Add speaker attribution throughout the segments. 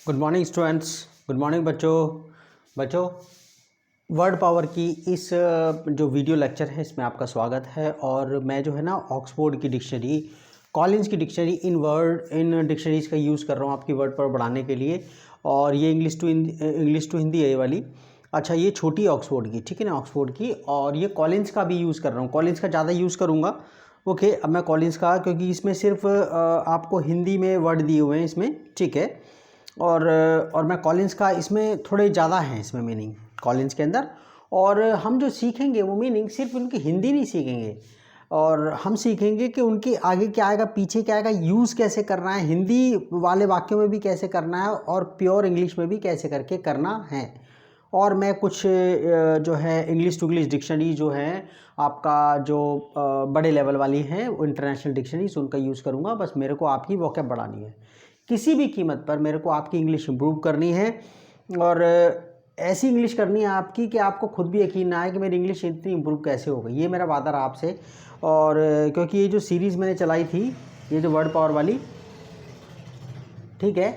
Speaker 1: Good morning students. Good morning बच्चों word power की इस जो वीडियो लेक्चर है इसमें आपका स्वागत है। और मैं जो है ना ऑक्सफोर्ड की डिक्शनरी, कॉलिंस की डिक्शनरी, इन डिक्शनरीज़ का यूज़ कर रहा हूँ आपकी वर्ड पावर बढ़ाने के लिए। और ये इंग्लिश टू हिंदी है ये वाली। अच्छा, ये छोटी ऑक्सफोर्ड की, ठीक है ना, ऑक्सफोर्ड की। और ये कॉलिंस का भी यूज़ कर रहा हूँ, कॉलिंस का ज़्यादा यूज़ करूँगा। ओके, अब मैं कॉलिंस का, क्योंकि इसमें सिर्फ आपको हिंदी में वर्ड दिए हुए हैं इसमें, ठीक है। और मैं कॉलिंस का, इसमें थोड़े ज़्यादा हैं इसमें मीनिंग कॉलिंस के अंदर। और हम जो सीखेंगे वो मीनिंग सिर्फ उनकी हिंदी नहीं सीखेंगे, और हम सीखेंगे कि उनके आगे क्या आएगा, पीछे क्या आएगा, यूज़ कैसे करना है, हिंदी वाले वाक्यों में भी कैसे करना है, और प्योर इंग्लिश में भी कैसे करके करना है। और मैं कुछ जो है इंग्लिश टू इंग्लिश डिक्शनरी जो है आपका, जो बड़े लेवल वाली हैं, इंटरनेशनल डिक्शनरीज, उनका यूज़ करूँगा। बस मेरे को आपकी वोकैब बढ़ानी है, किसी भी कीमत पर मेरे को आपकी इंग्लिश इम्प्रूव करनी है। और ऐसी इंग्लिश करनी है आपकी कि आपको खुद भी यकीन ना आए कि मेरी इंग्लिश इतनी इम्प्रूव कैसे हो गई। ये मेरा वादा रहा आपसे। और क्योंकि ये जो सीरीज़ मैंने चलाई थी, ये जो वर्ड पावर वाली, ठीक है,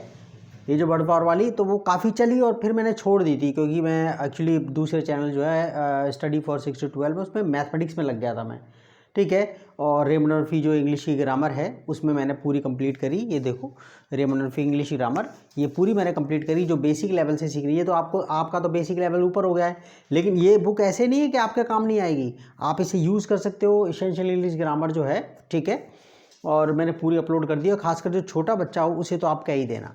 Speaker 1: ये जो वर्ड पावर वाली, तो वो काफ़ी चली और फिर मैंने छोड़ दी थी, क्योंकि मैं एक्चुअली दूसरे चैनल जो है स्टडी फॉर 6 to 12 उसमें मैथमेटिक्स में लग गया था मैं, ठीक है। और रेमन मर्फी जो इंग्लिश की ग्रामर है उसमें मैंने पूरी कंप्लीट करी। ये देखो, रेमन मर्फी इंग्लिश की ग्रामर ये पूरी मैंने कंप्लीट करी, जो बेसिक लेवल से सीख रही है। तो आपका तो बेसिक लेवल ऊपर हो गया है, लेकिन ये बुक ऐसे नहीं है कि आपके काम नहीं आएगी। आप इसे यूज़ कर सकते हो, एसेंशियल इंग्लिश ग्रामर जो है, ठीक है। और मैंने पूरी अपलोड कर दी, और खासकर जो छोटा बच्चा हो उसे तो आप कह ही देना।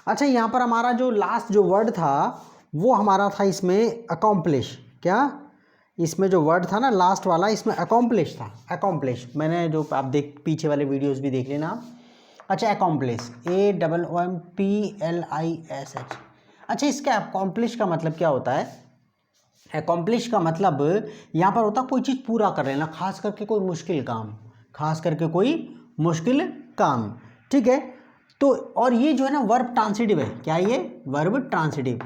Speaker 1: अच्छा, यहाँ पर हमारा जो लास्ट जो वर्ड था वो हमारा था इसमें अकॉम्प्लिश। क्या इसमें जो वर्ड था ना लास्ट वाला, इसमें अकॉम्प्लिश था। अकॉम्प्लिश मैंने जो आप पीछे वाले वीडियोस भी देख लेना। अच्छा, अकॉम्प्लिश, AOOMPLISH। अच्छा, इसका अकॉम्प्लिश का मतलब क्या होता है? अकॉम्प्लिश का मतलब यहाँ पर होता है कोई चीज़ पूरा कर लेना, खास करके कोई मुश्किल काम, खास करके कोई मुश्किल काम, ठीक है। तो और ये जो है ना वर्ब ट्रांसिटिव है। क्या ये वर्ब ट्रांसिटिव,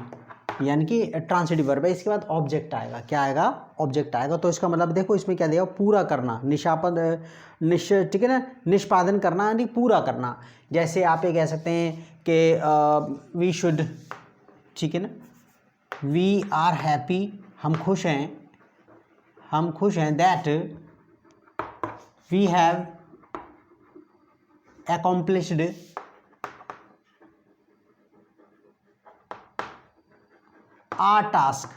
Speaker 1: यानी कि ट्रांसिटिव वर्ब है। इसके बाद ऑब्जेक्ट आएगा। क्या आएगा? ऑब्जेक्ट आएगा। तो इसका मतलब देखो इसमें क्या दिया, पूरा करना, ठीक है ना, निष्पादन करना यानी पूरा करना। जैसे आप ये कह सकते हैं कि वी शुड, ठीक है ना, वी आर हैप्पी, हम खुश हैं, that we have accomplished a task,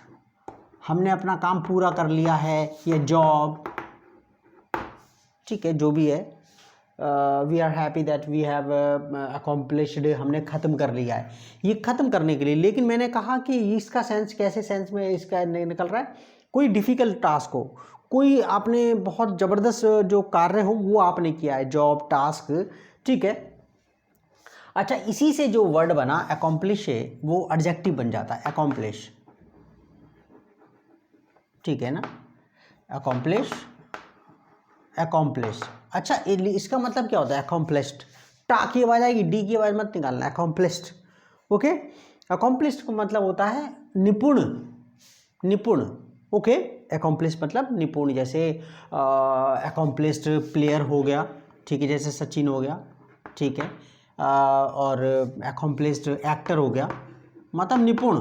Speaker 1: हमने अपना काम पूरा कर लिया है, ये जॉब, ठीक है, जो भी है। We are happy that we have accomplished, हमने ख़त्म कर लिया है, ये ख़त्म करने के लिए। लेकिन मैंने कहा कि इसका सेंस कैसे, सेंस में इसका निकल रहा है, कोई डिफ़िकल्ट टास्क हो, कोई आपने बहुत ज़बरदस्त जो कार्य हो वो आपने किया है, जॉब, टास्क, ठीक है। अच्छा, इसी से जो वर्ड बना अकॉम्प्लिश है वो एडजेक्टिव बन जाता है, अकॉम्प्लिश, ठीक है ना, अकॉम्प्लिश। अच्छा, इसका मतलब क्या होता है? अकॉम्प्लिश्ड, टा की आवाज़ आएगी, डी की आवाज़ मत निकालना, अकॉम्प्लिश्ड, ओके। अकॉम्प्लिश्ड का मतलब होता है निपुण, ओके। अकॉम्प्लिश मतलब निपुण। जैसे अकॉम्प्लिश्ड प्लेयर हो गया, ठीक है, जैसे सचिन हो गया, ठीक है। और अकॉम्प्लिश्ड एक्टर हो गया, मतलब निपुण,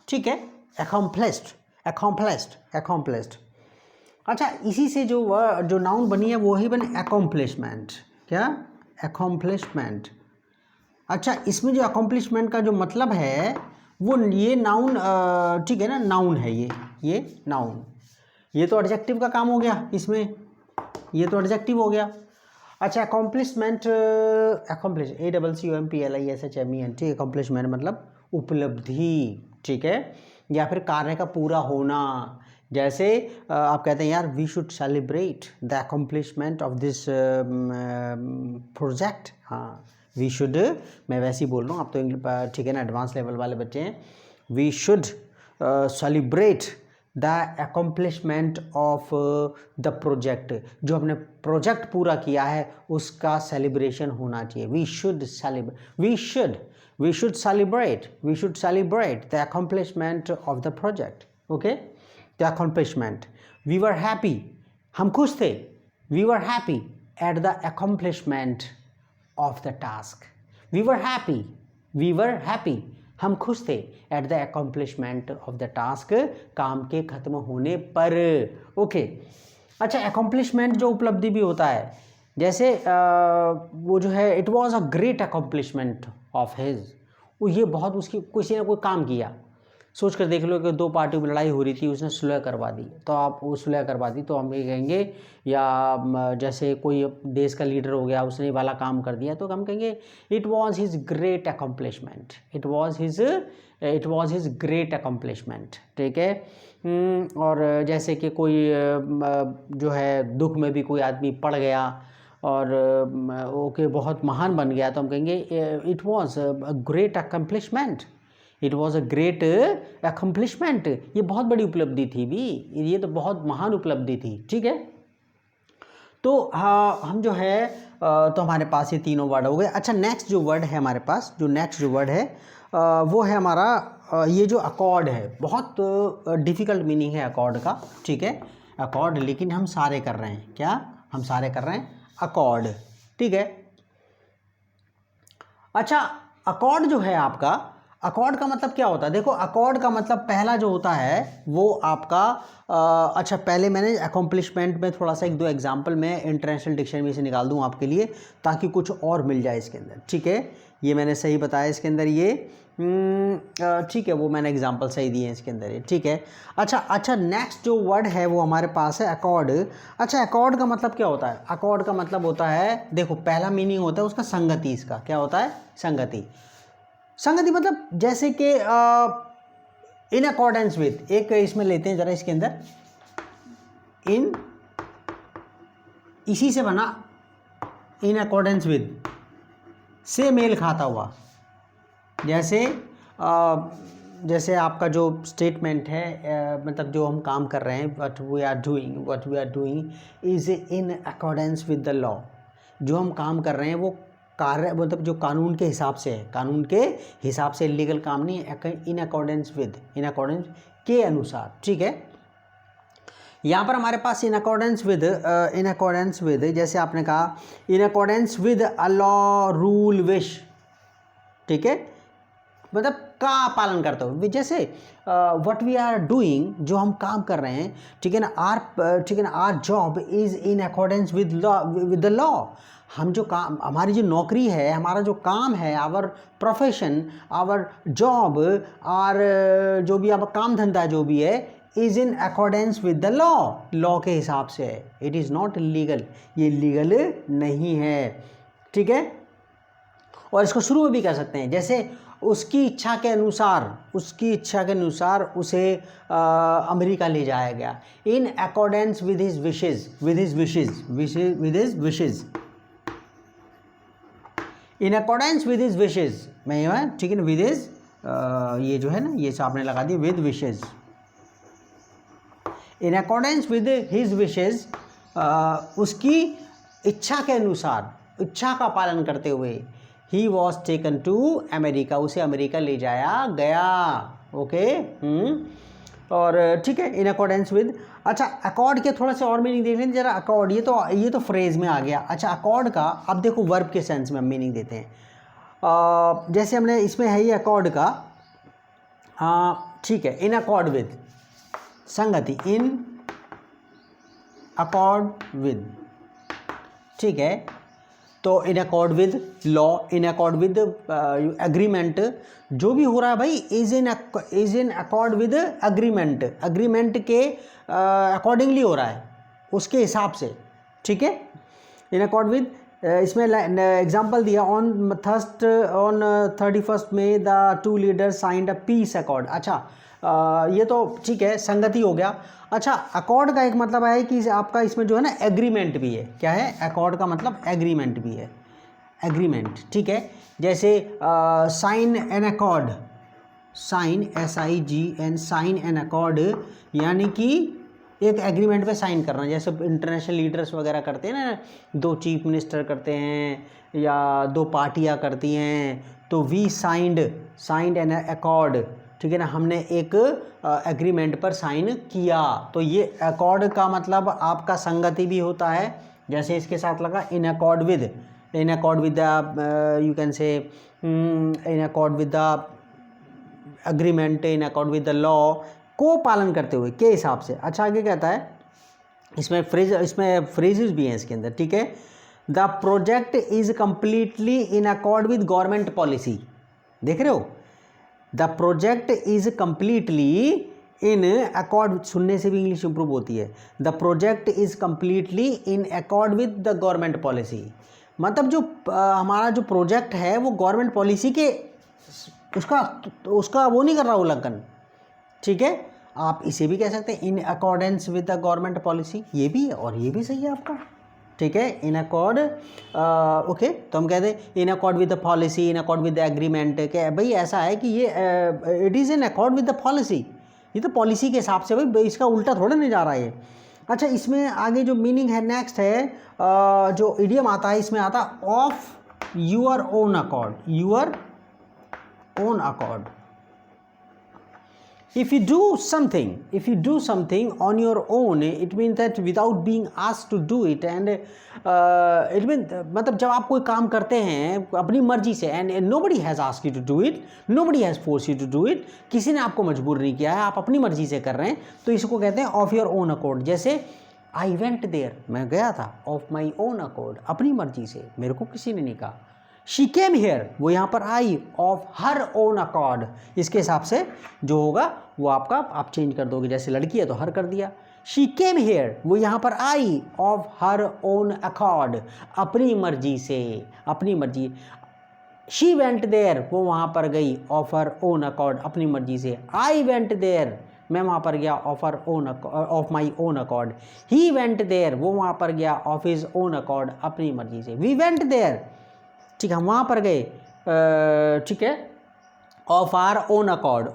Speaker 1: ठीक है। अकॉम्प्लिश्ड। अच्छा, इसी से जो नाउन बनी है वो ही बने अकॉम्प्लिशमेंट। क्या? अकॉम्प्लिशमेंट। अच्छा, इसमें जो अकॉम्प्लिशमेंट का जो मतलब है वो ये नाउन, ठीक है ना, नाउन है ये नाउन। ये तो एडजेक्टिव का काम हो गया इसमें, ये तो एडजेक्टिव हो गया। अच्छा, अकॉम्प्लिशमेंट, ACCOMPLISHMENT, अकॉम्प्लिशमेंट मतलब उपलब्धि, ठीक है, या फिर कार्य का पूरा होना। जैसे आप कहते हैं यार we should celebrate the accomplishment of this project. हाँ, वी शुड, मैं वैसे ही बोल रहा हूँ, आप तो ठीक है ना, एडवांस लेवल वाले बच्चे हैं। We should celebrate the accomplishment of the project, जो हमने प्रोजेक्ट पूरा किया है उसका सेलिब्रेशन होना चाहिए। We should celebrate the accomplishment of the project, okay. The accomplishment, we were happy, हम खुश थे, we were happy at the accomplishment of the task, we were happy we were happy, हम खुश थे, at the accomplishment of the task, काम के खत्म होने पर। ओके अच्छा, अकम्पलिशमेंट जो उपलब्धि भी होता है, जैसे वो जो है it was a great accomplishment of his, वो ये बहुत उसकी किसी ने कोई काम किया। सोच कर देख लो कि दो पार्टियों में लड़ाई हो रही थी, उसने सुलह करवा दी, तो आप वो सुलह करवा दी तो हम ये कहेंगे, या जैसे कोई देश का लीडर हो गया, उसने वाला काम कर दिया, तो हम कहेंगे it was his great accomplishment, it was his great accomplishment. ठीक है। और जैसे कि कोई जो है दुख में भी कोई आदमी पड़ गया और ओके बहुत महान बन गया, तो हम कहेंगे it was a great accomplishment, it was a great accomplishment, ये बहुत बड़ी उपलब्धि थी भी, ये तो बहुत महान उपलब्धि थी। ठीक है। तो हम जो है तो हमारे पास ये तीनों वर्ड हो गए। अच्छा, नेक्स्ट जो वर्ड है हमारे पास, जो नेक्स्ट जो वर्ड है वो है हमारा ये जो अकॉर्ड है, बहुत डिफ़िकल्ट मीनिंग है अकॉर्ड का। ठीक है, अकॉर्ड, लेकिन हम सारे कर रहे हैं, क्या हम सारे कर रहे हैं, अकॉर्ड। ठीक है। अच्छा, अकॉर्ड जो है आपका, अकॉर्ड का मतलब क्या होता है, देखो अकॉर्ड का मतलब पहला जो होता है वो आपका अच्छा, पहले मैंने अकॉम्प्लिशमेंट में थोड़ा सा एक दो एग्जांपल मैं इंटरनेशनल डिक्शनरी से निकाल दूं आपके लिए, ताकि कुछ और मिल जाए इसके अंदर। ठीक है, ये मैंने सही बताया इसके अंदर, ये ठीक है, वो मैंने एग्जांपल सही दिए हैं इसके अंदर ये। ठीक है। अच्छा, नेक्स्ट जो वर्ड है वो हमारे पास है अकॉर्ड। अच्छा, अकॉर्ड का मतलब क्या होता है, अकॉर्ड का मतलब होता है, देखो पहला मीनिंग होता है उसका संगति, इसका क्या होता है, संगति। संगति मतलब जैसे कि इन अकॉर्डेंस विद, एक इसमें लेते हैं जरा इसके अंदर, इन इसी से बना, इन अकॉर्डेंस विद से मेल खाता हुआ, जैसे आपका जो स्टेटमेंट है, मतलब जो हम काम कर रहे हैं, what we are doing is in accordance with the law, जो हम काम कर रहे हैं वो कार्य मतलब जो कानून के हिसाब से है, कानून के हिसाब से, लीगल काम नहीं, इन अकॉर्डेंस के अनुसार। ठीक है। यहाँ पर हमारे पास इन अकॉर्डेंस विद, जैसे आपने कहा इन accordance with a law, rule, wish. ठीक है, मतलब का पालन करते हुए, जैसे व्हाट वी आर डूइंग, जो हम काम कर रहे हैं, ठीक है ना, our job is in accordance with the law, हम जो काम, हमारी जो नौकरी है, हमारा जो काम है, our profession, our job, our जो भी आपका काम धंधा जो भी है, is in accordance with the law के हिसाब से है, इट इज़ नॉट लीगल, ये लीगल नहीं है। ठीक है। और इसको शुरू में भी कर सकते हैं, जैसे उसकी इच्छा के अनुसार उसे अमेरिका ले जाया गया, इन accordance with his wishes, in accordance with his wishes, मैं ठीक है ना, विद हिज, ये जो है ना, ये आपने लगा दिया with wishes, in accordance with his wishes, उसकी इच्छा के अनुसार, इच्छा का पालन करते हुए, he was taken to America, उसे अमेरिका ले जाया गया। ओके। और ठीक है, इन अकॉर्डेंस विद। अच्छा, अकॉर्ड के थोड़ा सा और मीनिंग देख लेंगे जरा। अकॉर्ड ये तो फ्रेज में आ गया। अच्छा, अकॉर्ड का अब देखो वर्ब के सेंस में हम मीनिंग देते हैं। जैसे हमने इसमें है ये अकॉर्ड का, ठीक है, इन अकॉर्ड विद, संगति, इन अकॉर्ड विद। ठीक है, तो in accord with law, in accord with agreement, जो भी हो रहा है भाई is in accord with agreement के अकॉर्डिंगली हो रहा है, उसके हिसाब से। ठीक है, इन अकॉर्ड विद। इसमें एग्जांपल दिया, on 31 May the two leaders signed a peace accord. अच्छा, ये तो ठीक है, संगति हो गया। अच्छा, अकॉर्ड का एक मतलब है कि आपका इसमें जो है ना एग्रीमेंट भी है। क्या है, अकॉर्ड का मतलब एग्रीमेंट भी है, एग्रीमेंट। ठीक है, जैसे sign an accord, sign SIGN, sign an accord, यानी कि एक एग्रीमेंट पे साइन करना, जैसे इंटरनेशनल लीडर्स वगैरह करते हैं ना, दो चीफ मिनिस्टर करते हैं या दो पार्टियां करती हैं, तो वी साइंड एन अकॉर्ड। ठीक है ना, हमने एक एग्रीमेंट पर साइन किया, तो ये अकॉर्ड का मतलब आपका संगति भी होता है, जैसे इसके साथ लगा इन accord with, in accord with the you can say in accord with the agreement, in accord with the law को पालन करते हुए के हिसाब से। अच्छा आगे कहता है इसमें फ्रेजेस भी हैं इसके अंदर, ठीक है। The project is completely in accord with government policy, देख रहे हो, the project is completely in accord, सुनने से भी इंग्लिश इंप्रूव होती है। The project is completely in accord with the government policy, मतलब जो हमारा जो प्रोजेक्ट है वो गवर्नमेंट पॉलिसी के उसका वो नहीं कर रहा उल्लंघन, ठीक है। आप इसे भी कह सकते हैं इन accordance with the government policy, ये भी है और ये भी सही है आपका, ठीक है। इन अकॉर्ड ओके, तो हम कहते हैं इन accord with the policy, in accord with the agreement, कि भाई ऐसा है कि ये it is in accord with the policy, ये तो पॉलिसी के हिसाब से, भाई इसका उल्टा थोड़ा नहीं जा रहा है ये। अच्छा इसमें आगे जो मीनिंग है नेक्स्ट है जो इडियम आता है, इसमें आता है of your own accord, your own accord. If you do something on your own, it means that without being asked to do it, and it means मतलब जब आप कोई काम करते हैं अपनी मर्जी से, and nobody has asked you to do it, nobody has forced you to do it, किसी ने आपको मजबूर नहीं किया है, आप अपनी मर्जी से कर रहे हैं, तो इसको कहते हैं ऑफ योर ओन अकॉर्ड। जैसे I went there, मैं गया था, ऑफ माई ओन अकॉर्ड, अपनी मर्जी से, मेरे को किसी ने नहीं कहा। शी केम हेयर, वो यहाँ पर आई, ऑफ हर ओन अकॉर्ड, इसके हिसाब से जो होगा वो आपका आप चेंज कर दोगे, जैसे लड़की है तो हर कर दिया। शी केम हेयर, वो यहाँ पर आई, ऑफ हर ओन अकॉर्ड, अपनी मर्जी से, अपनी मर्जी। शी वेंट देयर, वो वहाँ पर गई, ऑफ हर ओन अकॉर्ड, अपनी मर्जी से। आई वेंट देयर, मैं वहाँ पर गया, of my own accord. He went there, वो वहाँ पर गया, ऑफ हिज ओन अकॉर्ड, अपनी मर्जी से। वी वेंट देयर, ठीक है, हम वहाँ पर गए, ठीक है, of our own accord,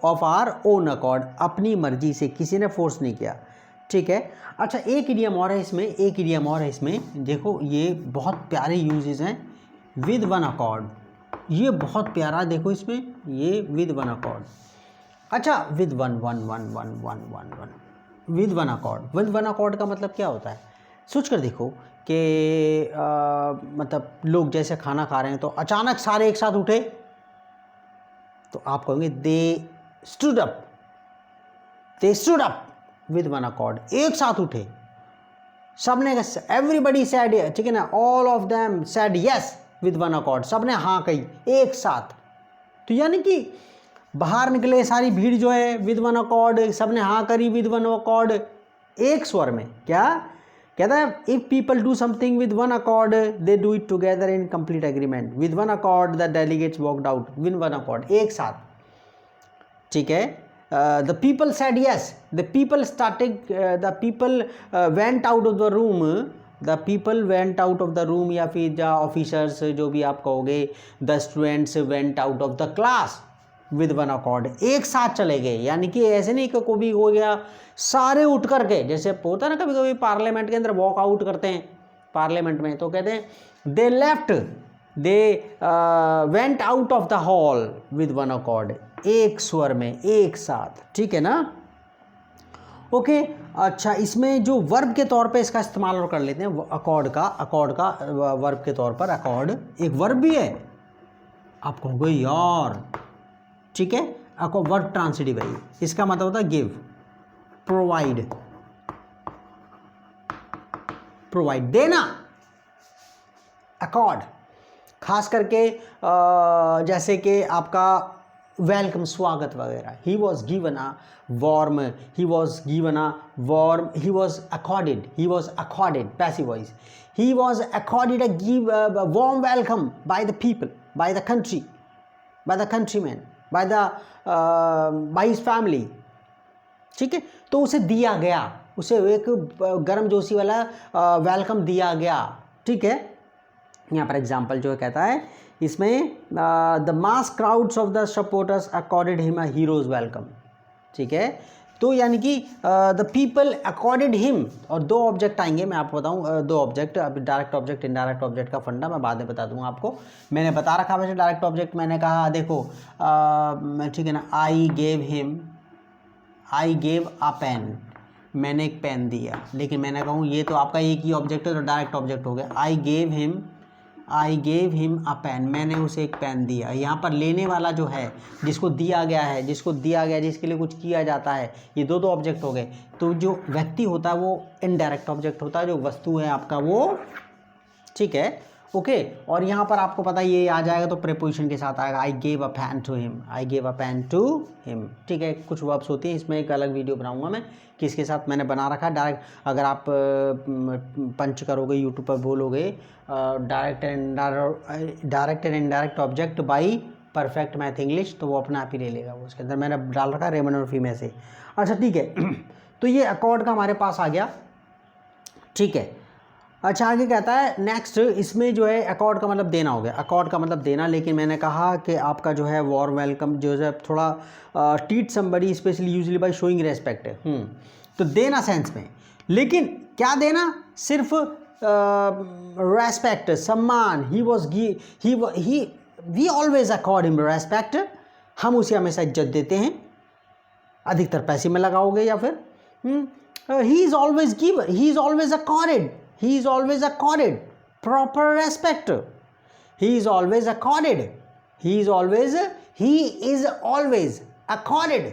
Speaker 1: of our own accord, अपनी मर्जी से, किसी ने फोर्स नहीं किया, ठीक है। अच्छा एक इडियम और है इसमें, एक इडियम और है इसमें, देखो ये बहुत प्यारे यूजेस हैं, विद वन अकॉर्ड, ये बहुत प्यारा, देखो इसमें ये विद वन अकॉर्ड। अच्छा with one with one accord, with one accord का मतलब क्या होता है, सोच कर देखो कि मतलब लोग जैसे खाना खा रहे हैं तो अचानक सारे एक साथ उठे, तो आप कहोगे they stood up, they stood up with one accord, एक साथ उठे, सबने, एवरीबडी सेड, ठीक है ना, all of them said yes with one accord, सबने हाँ कही एक साथ। तो यानी कि बाहर निकले सारी भीड़ जो है विद वन अकॉर्ड, सबने हाँ करी विद वन अकॉर्ड, एक स्वर में। क्या कहता है, if people do something with one accord they do it together in complete agreement, with one accord the delegates walked out, with one accord, एक साथ, ठीक है। The people said yes, the people started, the people went out of the room, the people went out of the room, या फिर the officers जो भी आप कहोगे, the students went out of the class with one accord, एक साथ चले गए। यानी कि ऐसे नहीं कि कोई भी हो गया सारे उठ करके, जैसे होता है ना कभी कभी पार्लियामेंट के अंदर वॉक आउट करते हैं पार्लियामेंट में, तो कहते हैं they left, they went out of the hall with one accord, एक स्वर में, एक साथ, ठीक है ना, ओके। अच्छा इसमें जो वर्ब के तौर पे इसका इस्तेमाल और कर लेते हैं, अकॉर्ड का वर्ब के तौर पर, अकॉर्ड एक वर्ब भी है, आप कहोगे यार, ठीक है, आपको वर्ब ट्रांसिटिव है, इसका मतलब होता है गिव, प्रोवाइड, प्रोवाइड देना, अकॉर्ड, खास करके जैसे कि आपका वेलकम, स्वागत वगैरह। He was given a warm, he was given a warm, he was accorded, passive voice, he was accorded a warm welcome by the people, by the country, by the countryman, by his family, ठीक है। तो उसे दिया गया, उसे एक गर्म जोशी वाला वेलकम दिया गया, ठीक है। यहाँ पर एग्जाम्पल जो कहता है इसमें, the mass crowds of the supporters accorded him a heroes welcome, ठीक है। तो यानी कि द पीपल अकॉर्डेड हिम, और दो ऑब्जेक्ट आएंगे, मैं आपको बताऊँ दो ऑब्जेक्ट, अभी डायरेक्ट ऑब्जेक्ट इनडायरेक्ट ऑब्जेक्ट का फंडा मैं बाद में बता दूंगा आपको। मैंने बता रखा वैसे डायरेक्ट ऑब्जेक्ट, मैंने कहा देखो ठीक है ना, आई गेव अ पेन, मैंने एक पेन दिया, लेकिन मैंने कहूँ ये तो आपका एक ही ऑब्जेक्ट है तो डायरेक्ट ऑब्जेक्ट हो गया। I gave him I gave him a pen, मैंने उसे एक पेन दिया। यहाँ पर लेने वाला जो है, जिसको दिया गया है, जिसके लिए कुछ किया जाता है, ये दो ऑब्जेक्ट हो गए। तो जो व्यक्ति होता है वो इनडायरेक्ट ऑब्जेक्ट होता है, जो वस्तु है आपका वो, ठीक है, ओके। और यहाँ पर आपको पता है ये आ जाएगा तो प्रीपोजिशन के साथ आएगा, I gave a pen to him, I gave a pen to him, ठीक है। कुछ वर्ब्स होती हैं, इसमें एक अलग वीडियो बनाऊंगा मैं, किसके साथ मैंने बना रखा है। डायरेक्ट अगर आप पंच करोगे यूट्यूब पर, बोलोगे direct and indirect object by perfect math English, तो वो अपना आप ही ले लेगा। वो उसके अंदर मैंने डाल रखा है रेमन और फी में से। अच्छा ठीक है, तो ये अकॉर्ड का हमारे पास आ गया, ठीक है। अच्छा आगे कहता है नेक्स्ट, इसमें जो है अकॉर्ड का मतलब देना हो गया, अकॉर्ड का मतलब देना। लेकिन मैंने कहा कि आपका जो है वॉर वेलकम जो है थोड़ा treat somebody specially usually by showing respect, तो देना सेंस में। लेकिन क्या देना, सिर्फ रेस्पेक्ट, सम्मान, ही we always accord him respect, हम उसे हमेशा इज्जत देते हैं, अधिकतर पैसे में लगाओगे या फिर he is always give, he is always accorded, he is always accorded proper respect, he is always accorded, he is always accorded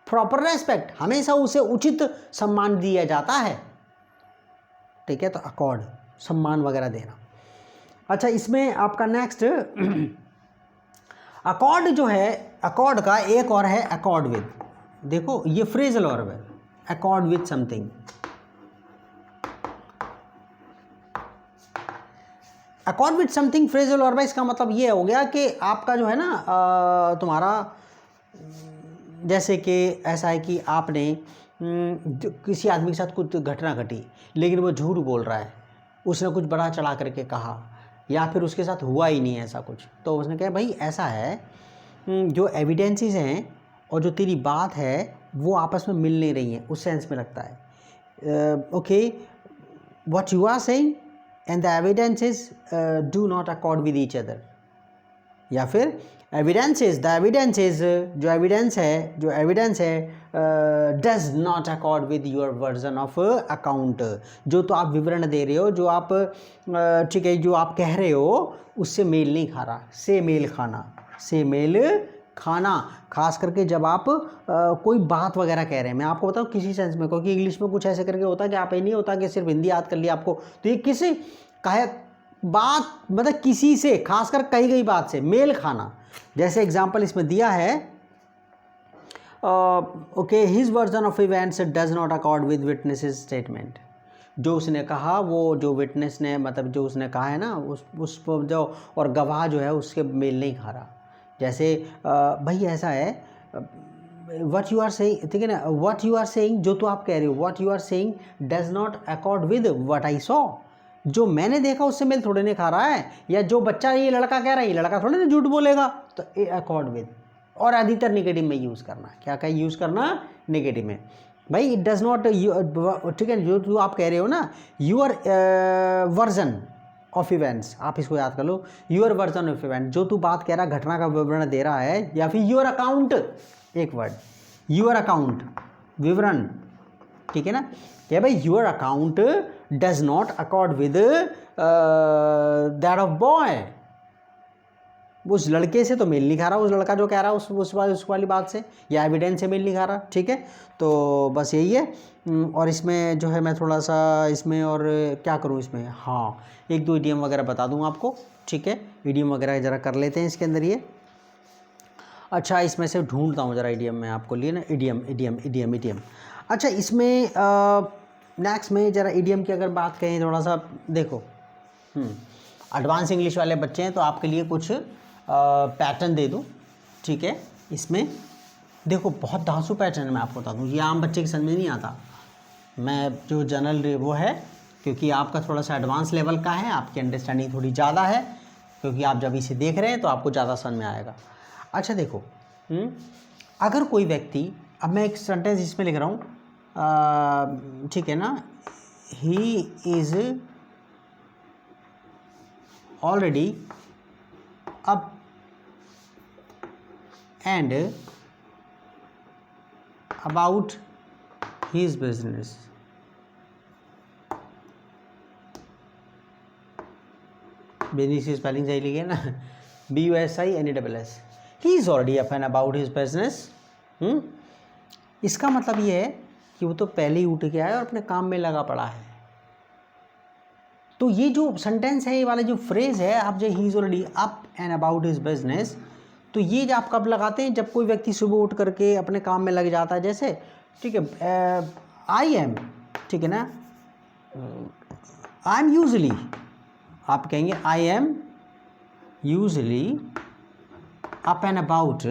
Speaker 1: proper respect, हमेशा उसे उचित सम्मान दिया जाता है, ठीक है। तो अकॉर्ड, सम्मान वगैरह देना। अच्छा इसमें आपका नेक्स्ट अकॉर्ड जो है, अकॉर्ड का एक और है अकॉर्ड विद, देखो ये फ्रेजल वर्ब है, accord with something. Accord with something phrasal verb, इसका मतलब ये हो गया कि आपका जो है ना तुम्हारा, जैसे कि ऐसा है कि आपने किसी आदमी के साथ कुछ घटना घटी, लेकिन वो झूठ बोल रहा है, उसने कुछ बड़ा चढ़ा करके कहा, या फिर उसके साथ हुआ ही नहीं ऐसा कुछ, तो उसने कहा भाई ऐसा है, जो एविडेंसेस हैं और जो तेरी बात है वो आपस में मिल नहीं रही हैं, उस सेंस में लगता है। Okay, what you are saying and the evidences do not accord with each other, या फिर evidences, the evidences, जो evidence है does not accord with your version of account, जो तो आप विवरण दे रहे हो, जो आप ठीक है, जो आप कह रहे हो उससे मेल नहीं खा रहा, से मेल खाना, से मेल खाना, खास करके जब आप कोई बात वगैरह कह रहे हैं। मैं आपको बताऊं किसी सेंस में, क्योंकि इंग्लिश में कुछ ऐसे करके होता है कि आप ये नहीं होता कि सिर्फ हिंदी याद कर लिया आपको, तो ये किसी कहे बात, मतलब किसी से, खासकर कही गई बात से मेल खाना। जैसे एग्जांपल इसमें दिया है, okay, his version of events does not accord with witnesses statement, जो उसने कहा, वो जो विटनेस ने, मतलब जो उसने कहा है ना, उस जो और गवाह जो है उसके मेल नहीं खा रहा। जैसे भाई ऐसा है, व्हाट यू आर सेइंग, ठीक है ना, व्हाट यू आर सेइंग, जो तो आप कह रहे हो, what you are saying does not accord with what I saw, जो मैंने देखा उससे मेल थोड़े नहीं खा रहा है, या जो बच्चा ये लड़का कह रहा है ये लड़का थोड़े ना झूठ बोलेगा, तो ए अकॉर्ड विद। और अधिकतर नेगेटिव में यूज़ करना, क्या क्या यूज़ करना, नेगेटिव में। भाई इट डज नॉट, ठीक है, जो आप कह रहे हो ना, यूर वर्जन ऑफ इवेंट्स, आप इसको याद कर लो, यूर वर्जन ऑफ इवेंट, जो तू बात कह रहा घटना का विवरण दे रहा है, या फिर यूर अकाउंट, एक वर्ड, यूर अकाउंट, विवरण, ठीक है ना, क्या भाई your account does not accord with that of boy, उस लड़के से तो मेल नहीं खा रहा, उस लड़का जो कह रहा है उस वाली बात से, या एविडेंस से मेल नहीं खा रहा, ठीक है। तो बस यही है। और इसमें जो है मैं थोड़ा सा इसमें और क्या करूँ इसमें, हाँ एक दो इडियम वगैरह बता दूँ आपको, ठीक है, इडियम वगैरह ज़रा कर लेते हैं इसके अंदर ये। अच्छा इसमें से ढूंढता हूँ ज़रा इडियम में आपको लिए ना, इडियम। अच्छा इसमें नेक्स्ट में ज़रा इडियम की अगर बात करें, थोड़ा सा देखो, एडवांस इंग्लिश वाले बच्चे हैं तो आपके लिए कुछ पैटर्न दे दूँ, ठीक है। इसमें देखो बहुत धांसू पैटर्न मैं आपको बता दूँ, ये आम बच्चे की समझ में नहीं आता, मैं जो जनरल वो है, क्योंकि आपका थोड़ा सा एडवांस लेवल का है, आपकी अंडरस्टैंडिंग थोड़ी ज़्यादा है, क्योंकि आप जब इसे देख रहे हैं तो आपको ज़्यादा समझ में आएगा। अच्छा देखो, अगर कोई व्यक्ति, अब मैं एक सेंटेंस इसमें लिख रहा हूँ, ठीक है ना, he is already up and about his business, business की स्पेलिंग सही लिखी है ना, BUSINESS। He is already up and about his business. इसका मतलब ये है कि वो तो पहले ही उठ के आया और अपने काम में लगा पड़ा है। तो ये जो सेंटेंस है, ये वाला जो फ्रेज है, आप जो he is already up and about his business, तो ये जो आप कब लगाते हैं, जब कोई व्यक्ति सुबह उठ करके अपने काम में लग जाता है। जैसे ठीक है, आई एम, ठीक है ना, आई एम यूजली, आप कहेंगे आई am usually up and about,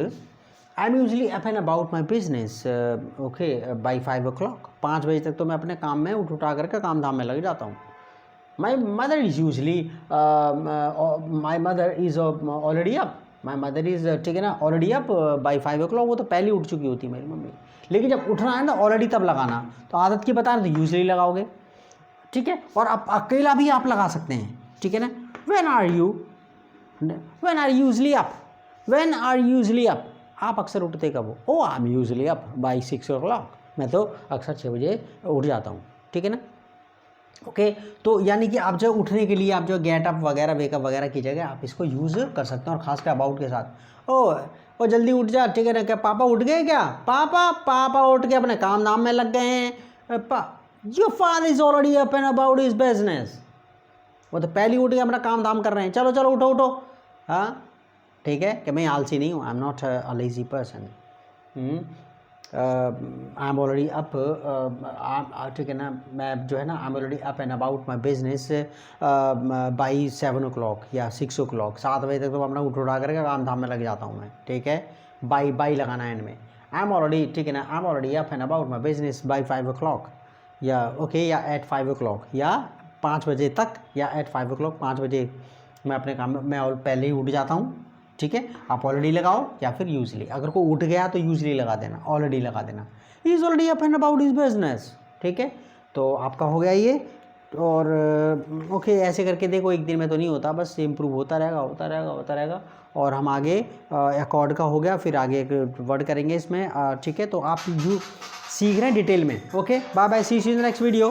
Speaker 1: I am usually up and about my business okay by 5 o'clock। 5 बजे तक तो मैं अपने काम में उठा करके काम धाम में लग जाता हूँ। My mother is usually, my mother is already up, my mother is, ठीक है ना, ऑलरेडी अप बाई 5 o'clock। वो तो पहले ही उठ चुकी होती है मेरी मम्मी। लेकिन जब उठना है ना, ऑलरेडी तब लगाना। तो आदत की बता रहे तो यूजली लगाओगे, ठीक है। और आप अकेला भी आप लगा सकते हैं, ठीक है ना। When are you usually up, when are usually up, आप अक्सर उठते कब हो? Oh I am usually up by 6 o'clock, मैं तो अक्सर 6 बजे उठ जाता हूँ, ठीक है ना। ओके तो यानी कि आप जो उठने के लिए आप जो गेट अप वगैरह वेकअप वगैरह की जगह आप इसको यूज़ कर सकते हैं, और खास कर अबाउट के साथ। ओ जल्दी उठ जा, ठीक है ना। क्या पापा उठ गए क्या? पापा उठ के अपने काम धाम में लग गए हैं। Your father is already up and about his business. वो तो पहले उठ के अपना काम धाम कर रहे हैं। चलो चलो उठो, हाँ ठीक है। कि मैं आलसी नहीं हूँ, I am not a lazy person, I am already up, ठीक है ना। मैं जो है ना, I am already up and about my business by 7 o'clock या 6 o'clock। 7 बजे तक तो अपना उठा करके काम धाम में लग जाता हूँ मैं, ठीक है। बाई लगाना है एंड में। आई एम ऑलरेडी, ठीक है ना, I am already up and about my business by 5 o'clock, या ओके, या एट 5 o'clock, या 5 बजे तक, या एट 5 o'clock, 5 बजे मैं अपने काम में, मैं और पहले ही उठ जाता हूँ, ठीक है। आप ऑलरेडी लगाओ या फिर यूजली। अगर कोई उठ गया तो यूजली लगा देना, ऑलरेडी लगा देना। He is already up and about his business, ठीक है। तो आपका हो गया ये। और ओके, ऐसे करके देखो, एक दिन में तो नहीं होता, बस इम्प्रूव होता रहेगा। और हम आगे अकॉर्ड का हो गया, फिर आगे एक वर्ड करेंगे इसमें, ठीक है। तो आप जो सीख रहे हैं डिटेल में। Okay, bye bye, see you in next video.